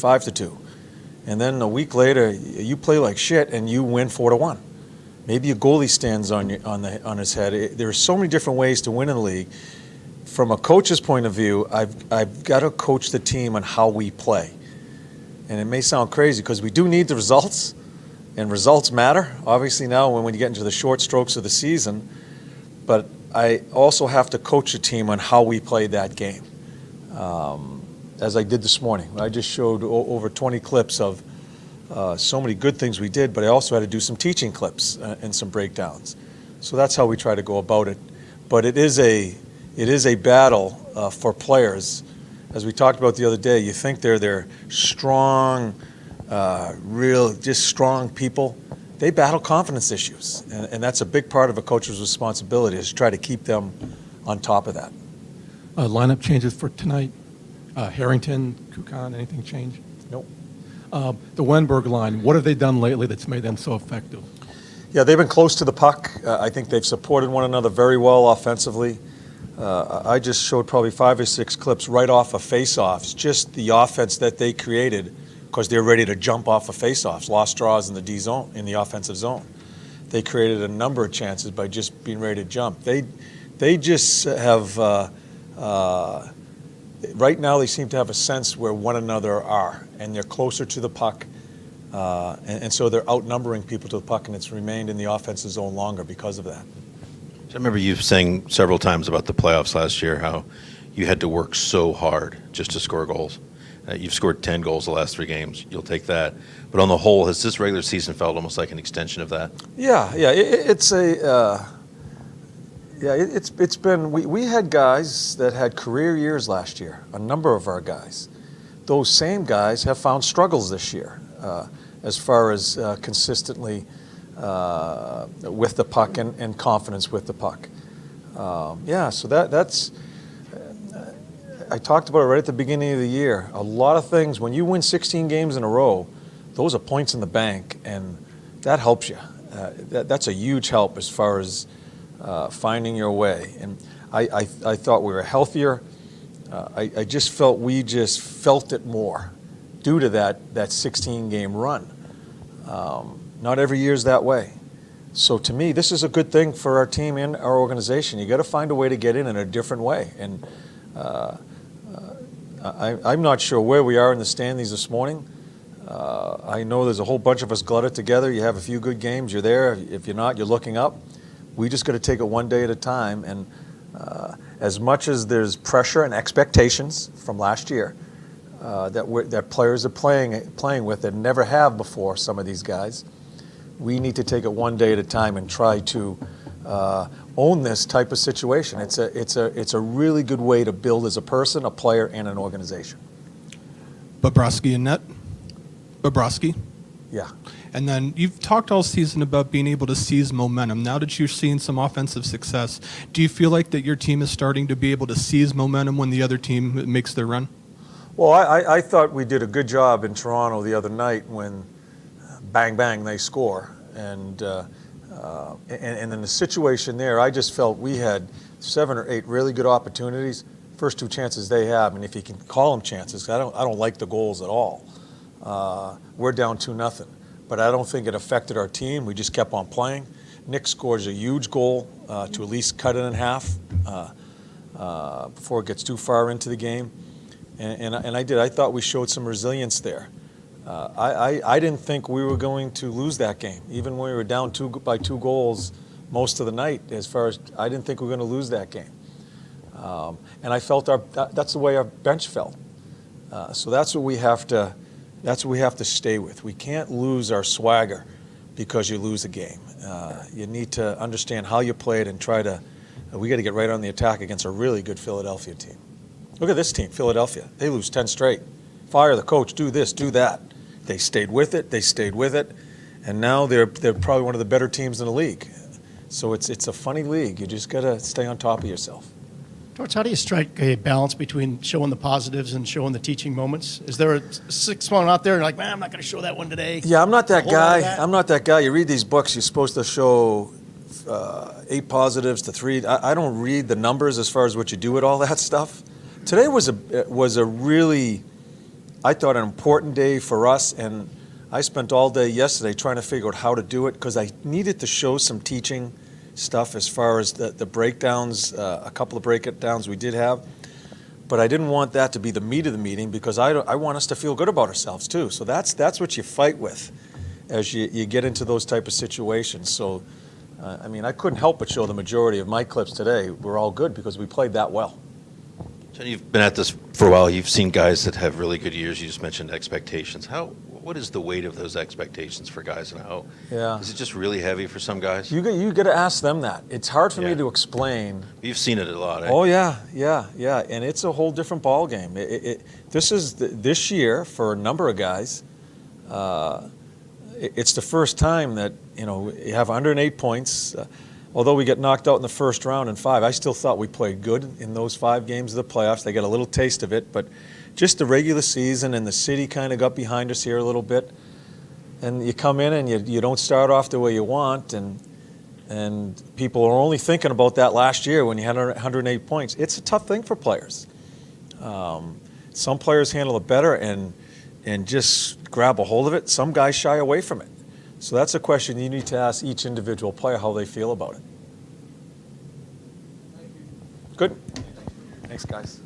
5-2. And then a week later, you play like shit and you win 4-1. Maybe a goalie stands on his head. There are so many different ways to win in the league. From a coach's point of view, I've got to coach the team on how we play. And it may sound crazy because we do need the results, and results matter. Obviously now when you get into the short strokes of the season, but I also have to coach the team on how we play that game. As I did this morning, I just showed over 20 clips of so many good things we did, but I also had to do some teaching clips and some breakdowns. So that's how we try to go about it. But it is a battle for players. As we talked about the other day, you think they're strong, just strong people. They battle confidence issues, and that's a big part of a coach's responsibility, is to try to keep them on top of that. Lineup changes for tonight. Harrington, Kukan, anything change? Nope. The Wenberg line, what have they done lately that's made them so effective? Yeah, they've been close to the puck. I think they've supported one another very well offensively. I just showed probably 5 or 6 clips right off of face-offs, just the offense that they created because they're ready to jump off of face-offs, lost draws in the D zone, in the offensive zone. They created a number of chances by just being ready to jump. They just have, right now they seem to have a sense where one another are, and they're closer to the puck, and so they're outnumbering people to the puck, and it's remained in the offensive zone longer because of that. I remember you saying several times about the playoffs last year how you had to work so hard just to score goals. You've scored 10 goals the last 3 games. You'll take that. But on the whole, has this regular season felt almost like an extension of that? Yeah. It's been. We had guys that had career years last year. A number of our guys. Those same guys have found struggles this year, as far as consistently with the puck and confidence with the puck. So that's. I talked about it right at the beginning of the year. A lot of things, when you win 16 games in a row, those are points in the bank, and that helps you. That's a huge help as far as finding your way. And I thought we were healthier. I just felt we just felt it more due to that 16-game run. Not every year is that way. So to me, this is a good thing for our team and our organization. You got to find a way to get in a different way. And I'm not sure where we are in the standings this morning. I know there's a whole bunch of us glutted together. You have a few good games, you're there. If you're not, you're looking up. We just got to take it one day at a time. And as much as there's pressure and expectations from last year that players are playing with that never have before, some of these guys, we need to take it one day at a time and try to own this type of situation. It's a really good way to build as a person, a player, and an organization. Bobrovsky and net. Bobrovsky. Yeah. And then you've talked all season about being able to seize momentum. Now that you're seeing some offensive success, do you feel like that your team is starting to be able to seize momentum when the other team makes their run? Well, I thought we did a good job in Toronto the other night when bang, bang, they score. And in the situation there, I just felt we had 7 or 8 really good opportunities. First 2 chances they have, and if you can call them chances, I don't like the goals at all. We're down 2-0, but I don't think it affected our team. We just kept on playing. Nick scores a huge goal to at least cut it in half before it gets too far into the game, and I thought we showed some resilience there. I didn't think we were going to lose that game, even when we were down by 2 goals most of the night. As far as I didn't think we were going to lose that game, and I felt that's the way our bench felt. So that's what we have to. That's what we have to stay with. We can't lose our swagger because you lose a game. You need to understand how you played and try to. We got to get right on the attack against a really good Philadelphia team. Look at this team, Philadelphia. They lose 10 straight. Fire the coach. Do this. Do that. They stayed with it. They stayed with it, and now they're probably one of the better teams in the league. So it's a funny league. You just got to stay on top of yourself. Torts, how do you strike a balance between showing the positives and showing the teaching moments? Is there a 6-1 out there and like, man, I'm not going to show that one today? Yeah, I'm not that guy. I'm not that guy. You read these books, you're supposed to show 8 positives to 3. I don't read the numbers as far as what you do with all that stuff. Today was a really I thought an important day for us, and I spent all day yesterday trying to figure out how to do it because I needed to show some teaching stuff as far as the breakdowns, a couple of breakdowns we did have. But I didn't want that to be the meat of the meeting because I want us to feel good about ourselves too. So that's what you fight with as you get into those type of situations. So, I mean, I couldn't help but show the majority of my clips today were all good because we played that well. So you've been at this for a while. You've seen guys that have really good years. You just mentioned expectations. What is the weight of those expectations for guys, and how is it just really heavy for some guys? You got to ask them that. It's hard for me to explain. You've seen it a lot, eh? Oh yeah, and it's a whole different ball game. This year for a number of guys. It's the first time that you have 108 points. Although we get knocked out in the first round in 5, I still thought we played good in those 5 games of the playoffs. They got a little taste of it, but just the regular season and the city kind of got behind us here a little bit. And you come in and you don't start off the way you want, and people are only thinking about that last year when you had 108 points. It's a tough thing for players. Some players handle it better and just grab a hold of it. Some guys shy away from it. So that's a question you need to ask each individual player how they feel about it. Good. Thanks, guys.